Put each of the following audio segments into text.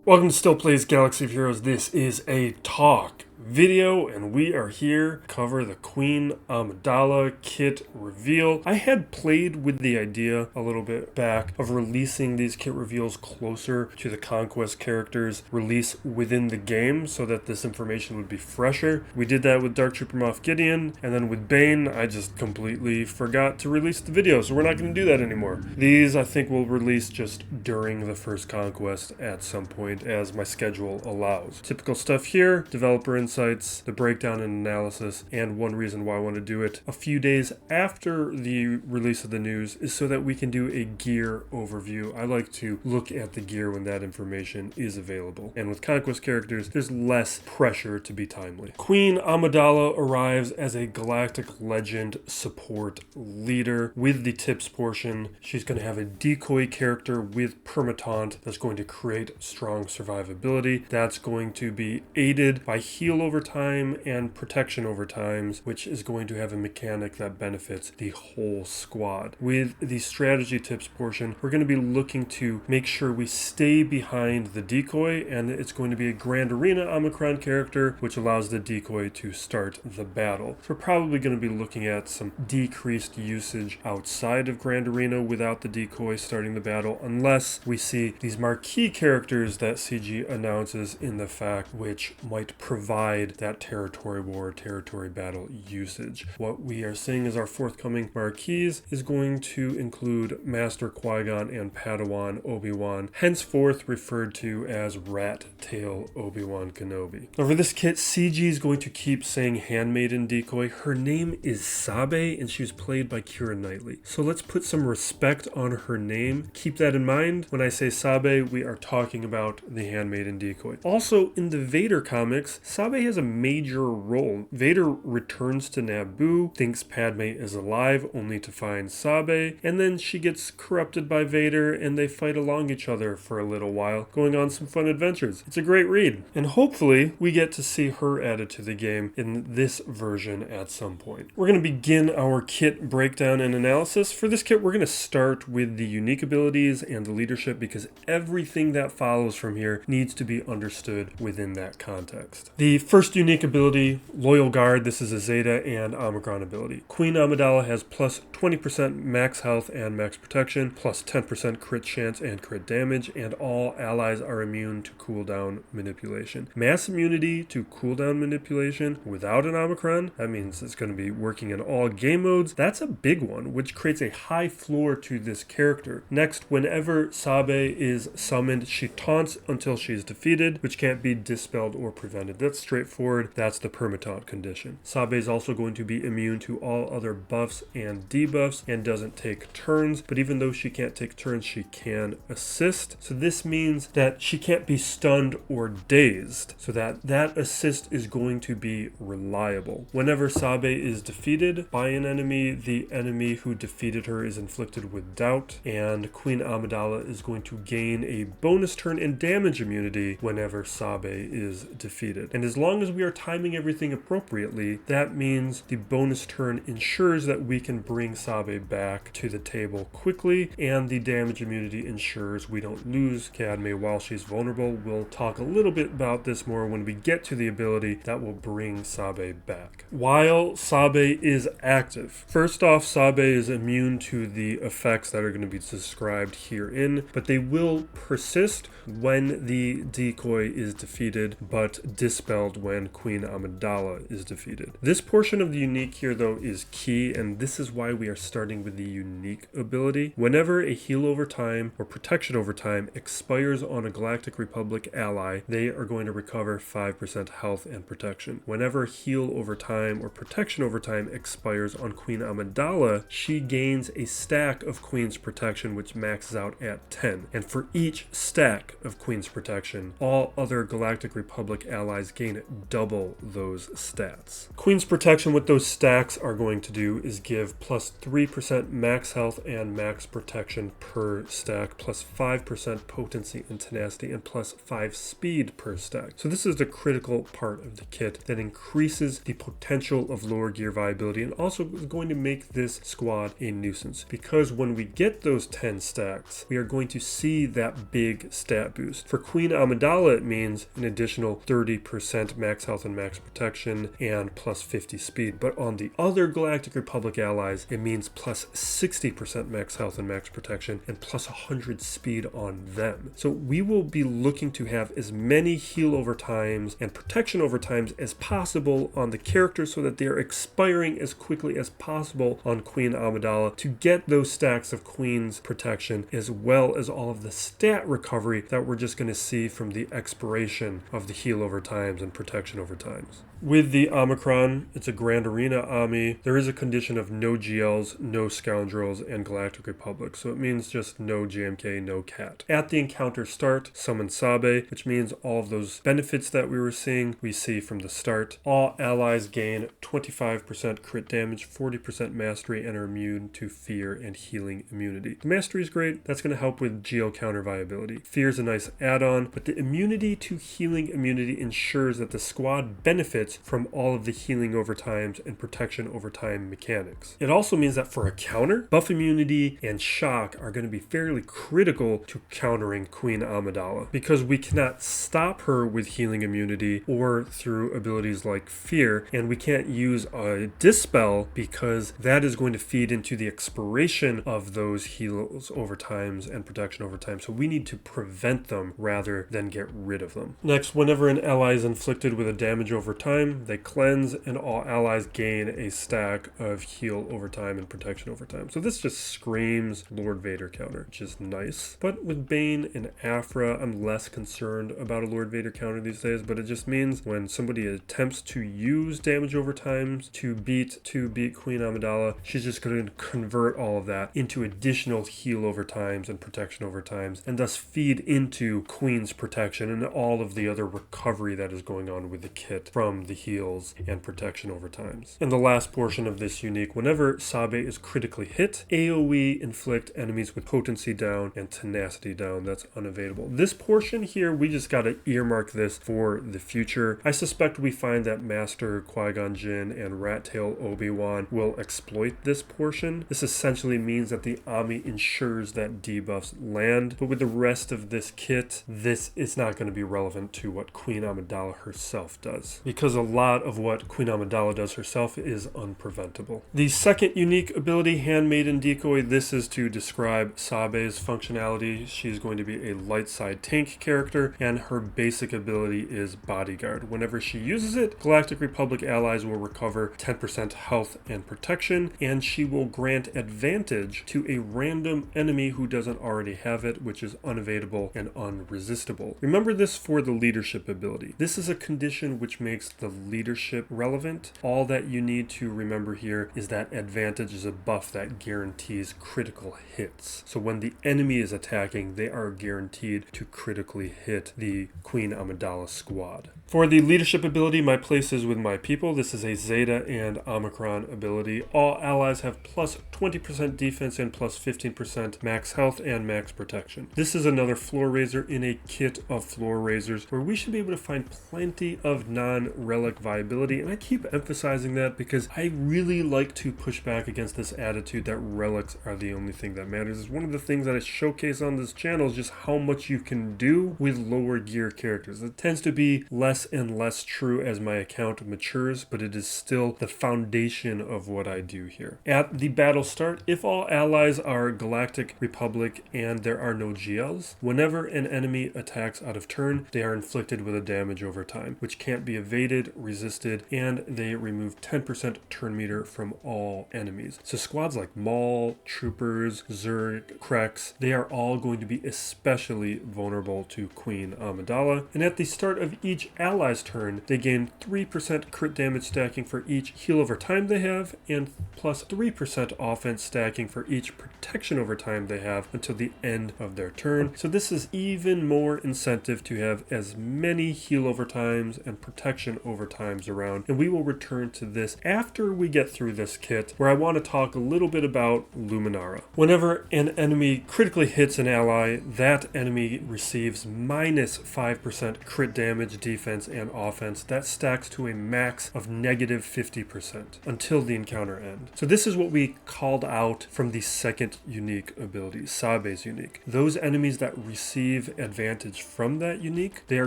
Welcome to Still Plays Galaxy of Heroes. This is a talk video, and we are here to cover the Queen Amidala kit reveal. I had played with the idea a little bit back of releasing these kit reveals closer to the Conquest characters' release within the game so that this information would be fresher. We did that with Dark Trooper Moff Gideon, and then with Bane, I just completely forgot to release the video, so we're not going to do that anymore. These, I think, will release just during the first Conquest at some point as my schedule allows. Typical stuff here, developer insights, the breakdown and analysis, and one reason why I want to do it a few days after the release of the news is so that we can do a gear overview. I like to look at the gear when that information is available. And with Conquest characters, there's less pressure to be timely. Queen Amidala arrives as a Galactic Legend support leader with the tips portion. She's going to have a decoy character with permatant that's going to create strong survivability. That's going to be aided by heal over time and protection over times, which is going to have a mechanic that benefits the whole squad. With the strategy tips portion, we're going to be looking to make sure we stay behind the decoy, and it's going to be a Grand Arena Omicron character, which allows the decoy to start the battle. So we're probably going to be looking at some decreased usage outside of Grand Arena without the decoy starting the battle, unless we see these marquee characters that CG announces in the fact, which might provide that territory war, territory battle usage. What we are seeing as our forthcoming marquees is going to include Master Qui-Gon and Padawan Obi-Wan, henceforth referred to as Rat Tail Obi-Wan Kenobi. Now for this kit, CG is going to keep saying Handmaiden decoy. Her name is Sabe, and she was played by Keira Knightley. So let's put some respect on her name. Keep that in mind. When I say Sabe, we are talking about the Handmaiden decoy. Also, in the Vader comics, Sabe has a major role. Vader returns to Naboo, thinks Padme is alive, only to find Sabe, and then she gets corrupted by Vader, and they fight along each other for a little while, going on some fun adventures. It's a great read, and hopefully we get to see her added to the game in this version at some point. We're going to begin our kit breakdown and analysis. For this kit, we're going to start with the unique abilities and the leadership, because everything that follows from here needs to be understood within that context. The first unique ability, Loyal Guard, this is a Zeta and Omicron ability. Queen Amidala has plus 20% max health and max protection, plus 10% crit chance and crit damage, and all allies are immune to cooldown manipulation. Mass immunity to cooldown manipulation without an Omicron, that means it's going to be working in all game modes. That's a big one, which creates a high floor to this character. Next, whenever Sabe is summoned, she taunts until she is defeated, which can't be dispelled or prevented. That's straightforward. That's the permataunt condition. Sabe is also going to be immune to all other buffs and debuffs and doesn't take turns, but even though she can't take turns, she can assist. So this means that she can't be stunned or dazed, so that assist is going to be reliable. Whenever Sabe is defeated by an enemy, the enemy who defeated her is inflicted with doubt, and Queen Amidala is going to gain a bonus turn and damage immunity whenever Sabe is defeated. And as long as we are timing everything appropriately, that means the bonus turn ensures that we can bring Sabe back to the table quickly, and the damage immunity ensures we don't lose Padme while she's vulnerable. We'll talk a little bit about this more when we get to the ability that will bring Sabe back. While Sabe is active, first off, Sabe is immune to the effects that are going to be described herein, but they will persist when the decoy is defeated, but dispelled when Queen Amidala is defeated. This portion of the unique here, though, is key, and this is why we are starting with the unique ability. Whenever a heal over time or protection over time expires on a Galactic Republic ally, they are going to recover 5% health and protection. Whenever heal over time or protection over time expires on Queen Amidala, she gains a stack of Queen's protection, which maxes out at 10. And for each stack of Queen's protection, all other Galactic Republic allies gain double those stats. Queen's protection, what those stacks are going to do is give plus 3% max health and max protection per stack, plus 5% potency and tenacity, and plus 5 speed per stack. So this is the critical part of the kit that increases the potential of lower gear viability and also is going to make this squad a nuisance, because when we get those 10 stacks, we are going to see that big stat boost. For Queen Amidala, it means an additional 30% max health and max protection and plus 50 speed. But on the other Galactic Republic allies, it means plus 60% max health and max protection and plus 100 speed on them. So we will be looking to have as many heal over times and protection over times as possible on the characters so that they are expiring as quickly as possible on Queen Amidala to get those stacks of Queen's protection, as well as all of the stat recovery that we're just going to see from the expiration of the heal over times and protection over times. With the Omicron, it's a Grand Arena Ami. There is a condition of no GLs, no Scoundrels, and Galactic Republic. So it means just no GMK, no Cat. At the encounter start, summon Sabe, which means all of those benefits that we were seeing, we see from the start. All allies gain 25% crit damage, 40% mastery, and are immune to fear and healing immunity. The mastery is great. That's going to help with GL counter viability. Fear is a nice add-on, but the immunity to healing immunity ensures that the squad benefits from all of the healing over times and protection over time mechanics. It also means that for a counter, buff immunity and shock are going to be fairly critical to countering Queen Amidala, because we cannot stop her with healing immunity or through abilities like fear, and we can't use a dispel because that is going to feed into the expiration of those heals over times and protection over time. So we need to prevent them rather than get rid of them. Next, whenever an ally is inflicted with a damage over time, they cleanse, and all allies gain a stack of heal over time and protection over time. So this just screams Lord Vader counter, which is nice. But with Bane and Aphra, I'm less concerned about a Lord Vader counter these days, but it just means when somebody attempts to use damage over times to beat Queen Amidala, she's just going to convert all of that into additional heal over times and protection over times, and thus feed into Queen's protection and all of the other recovery that is going on with the kit from the heals and protection over times. And the last portion of this unique, whenever Sabe is critically hit, AoE inflict enemies with potency down and tenacity down. That's unavailable. This portion here, we just gotta earmark this for the future. I suspect we find that Master Qui-Gon Jinn and Rat Tail Obi-Wan will exploit this portion. This essentially means that the Ami ensures that debuffs land, but with the rest of this kit, this is not going to be relevant to what Queen Amidala herself does, because a lot of what Queen Amidala does herself is unpreventable. The second unique ability, Handmaiden Decoy, this is to describe Sabe's functionality. She's going to be a light side tank character, and her basic ability is Bodyguard. Whenever she uses it, Galactic Republic allies will recover 10% health and protection, and she will grant advantage to a random enemy who doesn't already have it, which is unavailable and unresistible. Remember this for the leadership ability. This is a condition which makes the leadership relevant. All that you need to remember here is that advantage is a buff that guarantees critical hits. So when the enemy is attacking, they are guaranteed to critically hit the Queen Amidala squad. For the leadership ability, my place is with my people. This is a Zeta and Omicron ability. All allies have plus 20% defense and plus 15% max health and max protection. This is another floor raiser in a kit of floor raisers where we should be able to find plenty of non-relic viability, and I keep emphasizing that because I really like to push back against this attitude that relics are the only thing that matters. It's one of the things that I showcase on this channel is just how much you can do with lower gear characters. It tends to be less and less true as my account matures, but it is still the foundation of what I do here. At the battle start, if all allies are Galactic Republic and there are no GLs, whenever an enemy attacks out of turn, they are inflicted with a damage over time, which can't be evaded avoided, resisted, and they remove 10% turn meter from all enemies. So squads like Maul, Troopers, Zerg, Krex, they are all going to be especially vulnerable to Queen Amidala. And at the start of each ally's turn, they gain 3% crit damage stacking for each heal over time they have, and plus 3% offense stacking for each protection over time they have until the end of their turn. So this is even more incentive to have as many heal over times and protection over times around. And we will return to this after we get through this kit, where I want to talk a little bit about Luminara. Whenever an enemy critically hits an ally, that enemy receives minus 5% crit damage, defense, and offense. That stacks to a max of negative 50% until the encounter ends. So this is what we called out from the second unique ability, Sabe's unique. Those enemies that receive advantage from that unique, they are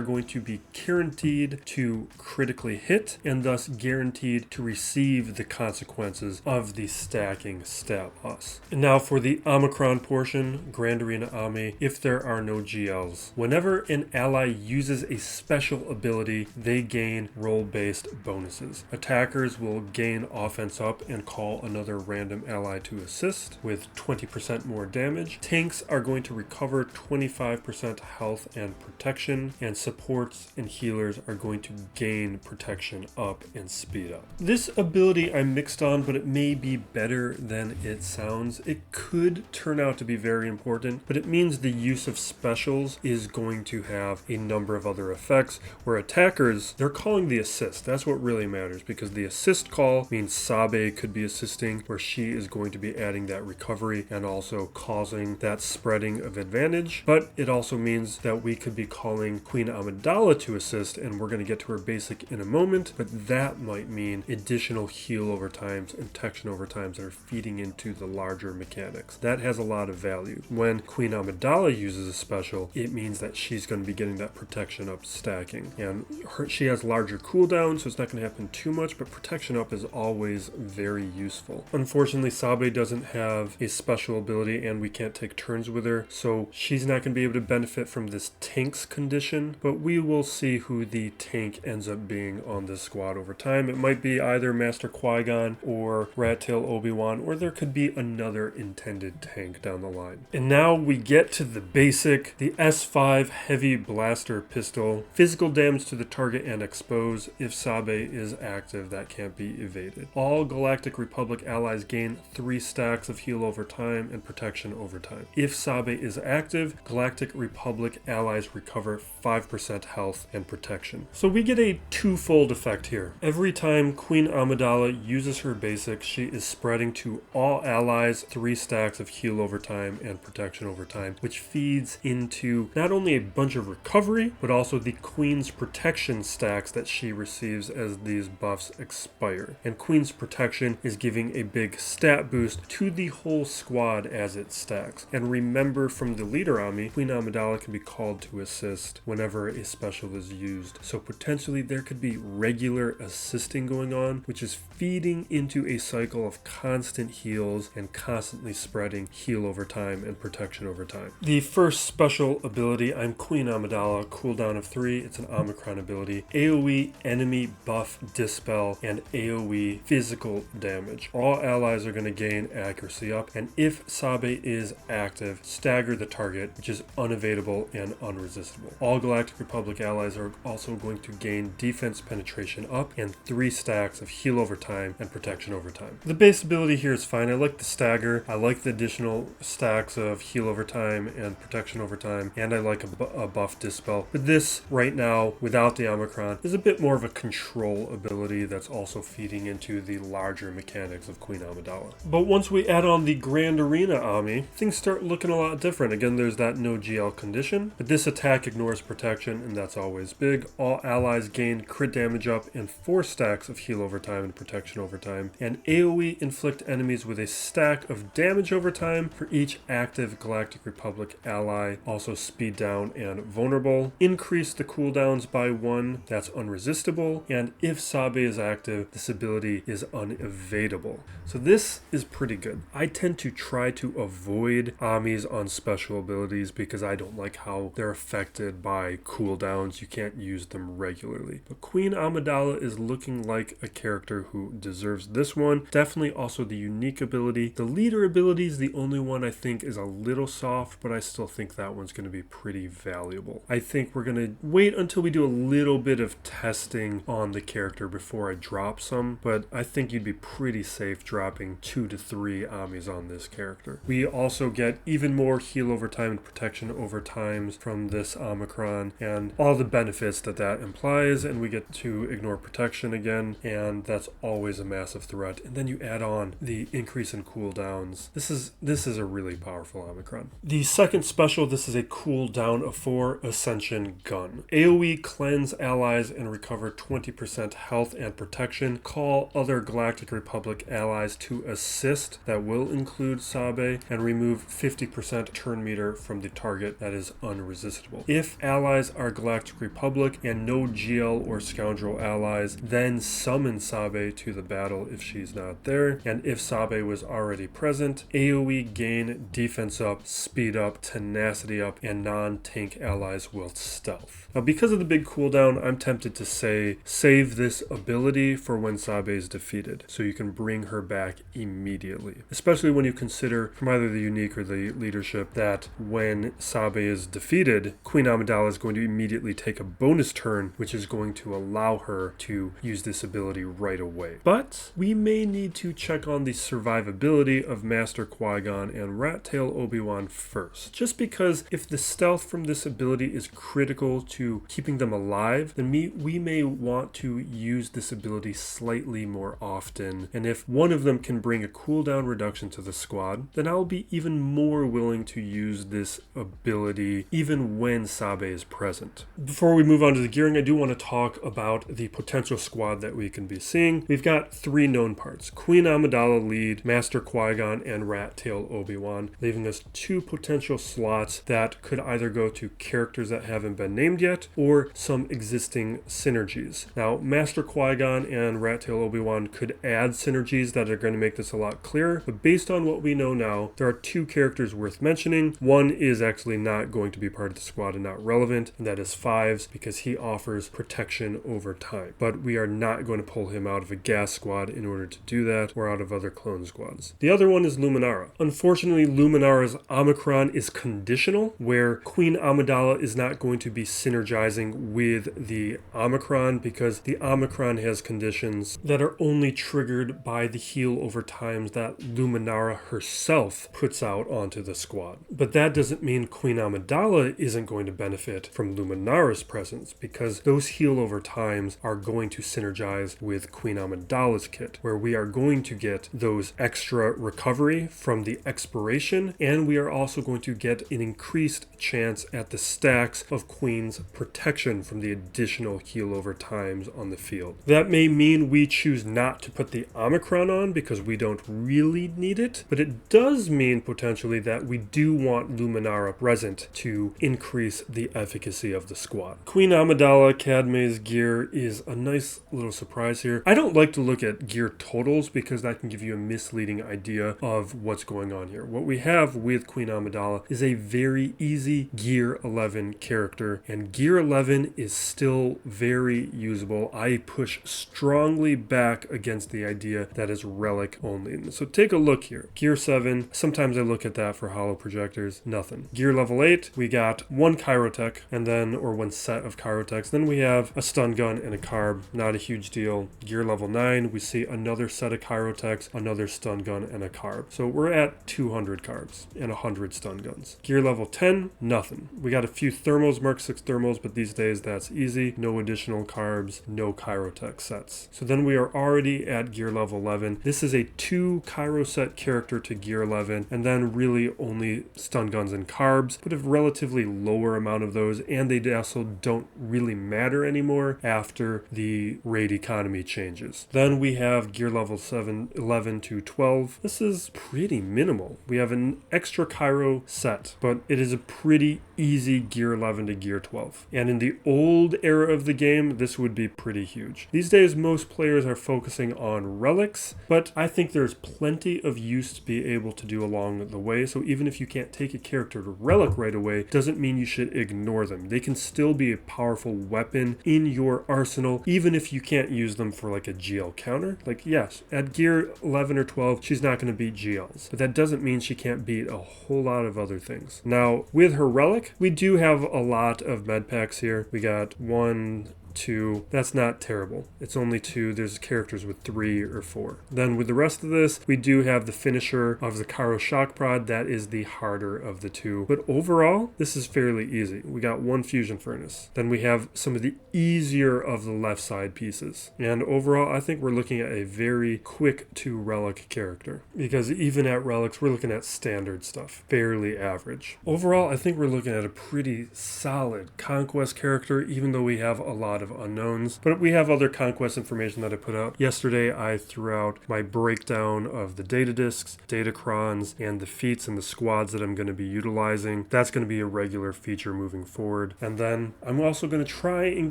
going to be guaranteed to critically hit and thus guaranteed to receive the consequences of the stacking stat loss. And now for the Omicron portion, Grand Arena Ami, if there are no GLs. Whenever an ally uses a special ability, they gain role-based bonuses. Attackers will gain offense up and call another random ally to assist with 20% more damage. Tanks are going to recover 25% health and protection, and supports and healers are going to gain protection up and speed up. This ability I'm mixed on, but it may be better than it sounds. It could turn out to be very important, but it means the use of specials is going to have a number of other effects, where attackers, they're calling the assist. That's what really matters, because the assist call means Sabe could be assisting, where she is going to be adding that recovery and also causing that spreading of advantage. But it also means that we could be calling Queen Amidala to assist, and we're going to get to her basic in a moment, but that might mean additional heal over times and protection over times that are feeding into the larger mechanics. That has a lot of value. When Queen Amidala uses a special, it means that she's going to be getting that protection up stacking, and she has larger cooldown, so it's not going to happen too much, but protection up is always very useful. Unfortunately, Sabe doesn't have a special ability and we can't take turns with her, so she's not going to be able to benefit from this tank's condition, but we will see who the tank ends up being on this squad over time. It might be either Master Qui-Gon or Rat Tail Obi-Wan, or there could be another intended tank down the line. And now we get to the basic, the S5 Heavy Blaster Pistol. Physical damage to the target and expose. If Sabe is active, that can't be evaded. All Galactic Republic allies gain 3 stacks of heal over time and protection over time. If Sabe is active, Galactic Republic allies recover 5% health and protection. So we get a twofold effect here. Every time Queen Amidala uses her basic, she is spreading to all allies 3 stacks of heal over time and protection over time, which feeds into not only a bunch of recovery, but also the Queen's protection stacks that she receives as these buffs expire. And Queen's protection is giving a big stat boost to the whole squad as it stacks. And remember from the leader Ami, Queen Amidala can be called to assist whenever a special is used. So potentially there could be regular assisting going on, which is feeding into a cycle of constant heals and constantly spreading heal over time and protection over time. The first special ability, I'm Queen Amidala, cooldown of 3. It's an Omicron ability. AoE enemy buff dispel and AoE physical damage. All allies are going to gain accuracy up, and if Sabe is active, stagger the target, which is unevadable and unresistible. All Galactic Republic allies are also going to gain defense penetration up and 3 stacks of heal over time and protection over time. The base ability here is fine. I like the stagger. I like the additional stacks of heal over time and protection over time, and I like a buff dispel. But this right now, without the Omicron, is a bit more of a control ability that's also feeding into the larger mechanics of Queen Amidala. But once we add on the Grand Arena Ami, things start looking a lot different. Again, there's that no GL condition, but this attack ignores protection, and that's always big. All allies gain crit damage up and 4 stacks of heal over time and protection over time, and AoE inflict enemies with a stack of damage over time for each active Galactic Republic ally. Also speed down and vulnerable. Increase the cooldowns by 1, that's unresistible, and if Sabe is active, this ability is unevadable. So this is pretty good. I tend to try to avoid Amis on special abilities because I don't like how they're affected by cooldowns. You can't use them regularly. But Queen Amidala is looking like a character who deserves this one. Definitely also the unique ability. The leader ability is the only one I think is a little soft, but I still think that one's going to be pretty valuable. I think we're going to wait until we do a little bit of testing on the character before I drop some, but I think you'd be pretty safe dropping 2 to 3 Amis on this character. We also get even more heal over time and protection over times from this Omicron and all the benefits that implies, and we get to ignore protection again, and that's always a massive threat. And then you add on the increase in cooldowns. This is a really powerful Omicron. The second special, this is a cooldown of 4 Ascension Gun. AoE cleanse allies and recover 20% health and protection. Call other Galactic Republic allies to assist. That will include Sabe, and remove 50% turn meter from the target that is unresistible. If allies are Galactic Republic and no GL or Scoundrel allies, then summon Sabe to the battle if she's not there. And if Sabe was already present, AoE gain, defense up, speed up, tenacity up, and non-tank allies will stealth. Now, because of the big cooldown, I'm tempted to say save this ability for when Sabe is defeated, so you can bring her back immediately. Especially when you consider, from either the unique or the leadership, that when Sabe is defeated, Queen Amidala is going to immediately take a bonus turn, which is going to allow her to use this ability right away. But we may need to check on the survivability of Master Qui-Gon and Rat Tail Obi-Wan first. Just because if the stealth from this ability is critical to keeping them alive, then we may want to use this ability slightly more often. And if one of them can bring a cooldown reduction to the squad, then I'll be even more willing to use this ability even when Sabe is present. Before we move on to the gearing, I do want to talk about the potential squad that we can be seeing. We've got 3 known parts: Queen Amidala lead, Master Qui-Gon, and Rat Tail Obi-Wan, leaving us 2 potential slots that could either go to characters that haven't been named yet or some existing synergies. Now, Master Qui-Gon and Rat Tail Obi-Wan could add synergies that are going to make this a lot clearer, but based on what we know now, there are 2 characters worth mentioning. One is actually not going to be part of the squad and not relevant, and that is Fives, because he offers protection over time. But we are not going to pull him out of a gas squad in order to do that, or out of other clone squads. The other one is Luminara. Unfortunately, Luminara's Omicron is conditional, where Queen Amidala is not going to be synergizing with the Omicron, because the Omicron has conditions that are only triggered by the heal over times that Luminara herself puts out onto the squad. But that doesn't mean Queen Amidala isn't going to benefit from Luminara's presence, because those heal over times are going to synergize with Queen Amidala's kit, where we are going to get those extra recovery from the expiration, and we are also going to get an increased chance at the stacks of Queen's protection from the additional heal over times on the field. That may mean we choose not to put the Omicron on because we don't really need it, but it does mean potentially that we do want Luminara present to increase the efficacy of the squad. Queen Amidala Cadme's gear is a nice little surprise here. I don't like to look at gear totals because that can give you a misleading idea of what's going on here. What we have with Queen Amidala is a very easy gear 11 character, and gear 11 is still very usable. I push strongly back against the idea that is relic only. So take a look here. Gear 7, sometimes I look at that for holo projectors, nothing. Gear level 8, we got 1 Chirotech, and then, or 1 set of Chirotechs. Then we have a stun gun and a carb, not a huge deal. Gear level 9, we see another set of Chirotechs, another stun gun, and a carb. So we're at 200 carbs and 100 stun guns. Gear level 10, nothing. We got a few thermals, Mark 6 thermals, but these days that's easy. No additional carbs, no Chirotech sets. So then we are already at gear level 11. This is a 2 Chiro set character to gear 11, and then really only stun guns and carbs, but a relatively lower amount of those, and they also don't really matter anymore after the raid economy changes. Then we have gear level 11 to 12. This is pretty minimal. We have an extra Chiro set, but it is a pretty easy gear 11 to gear 12. And in the old era of the game, this would be pretty huge. These days, most players are focusing on relics, but I think there's plenty of use to be able to do along the way. So even if you can't take a character to relic right away, doesn't mean you should ignore them. They can still be a powerful weapon in your arsenal, even if you can't use them for like a GL counter. Like, yes, at gear 11 or 12, she's not going to beat GLs, but that doesn't mean she can't beat a whole lot of other things. Now, with her relic, we do have a lot of med packs here. We got 1, 2. That's not terrible. It's only 2. There's characters with 3 or 4. Then with the rest of this, we do have the finisher of the Karo Shock Prod. That is the harder of the 2. But overall, this is fairly easy. We got 1 Fusion Furnace. Then we have some of the easier of the left side pieces. And overall, I think we're looking at a very quick to relic character. Because even at relics, we're looking at standard stuff. Fairly average. Overall, I think we're looking at a pretty solid Conquest character, even though we have a lot of unknowns. But we have other Conquest information that I put out. Yesterday, I threw out my breakdown of the data discs, datacrons, and the feats and the squads that I'm going to be utilizing. That's going to be a regular feature moving forward. And then I'm also going to try and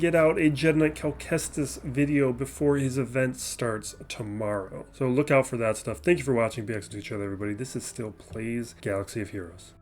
get out a Jedi Knight Calcestis video before his event starts tomorrow. So look out for that stuff. Thank you for watching. Be excellent to each other, everybody. This is still Plays Galaxy of Heroes.